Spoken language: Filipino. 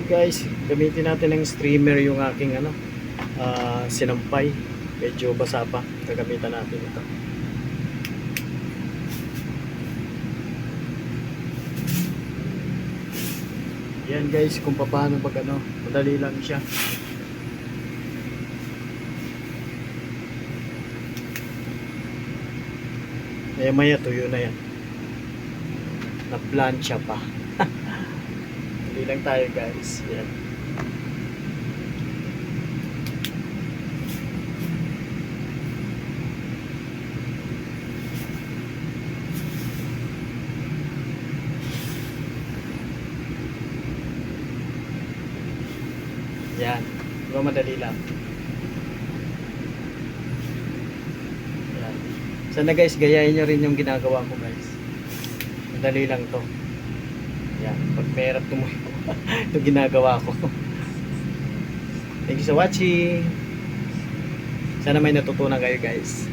Yan guys, gamitin natin ng streamer yung aking sinampay. Medyo basa pa. Gagamitan natin ito. Yan guys, kung paano pag madali lang siya. Maya tuyo na yan. Na plancha pa. Dali lang tayo guys. Yan. Yan. Diba madali lang. Yan. Sana guys, gayahin nyo rin yung ginagawa ko guys. Madali lang to. Yan. Pag mahirap tumuhin ito ginagawa ko. Thank you for watching. Sana may natutunan kayo guys.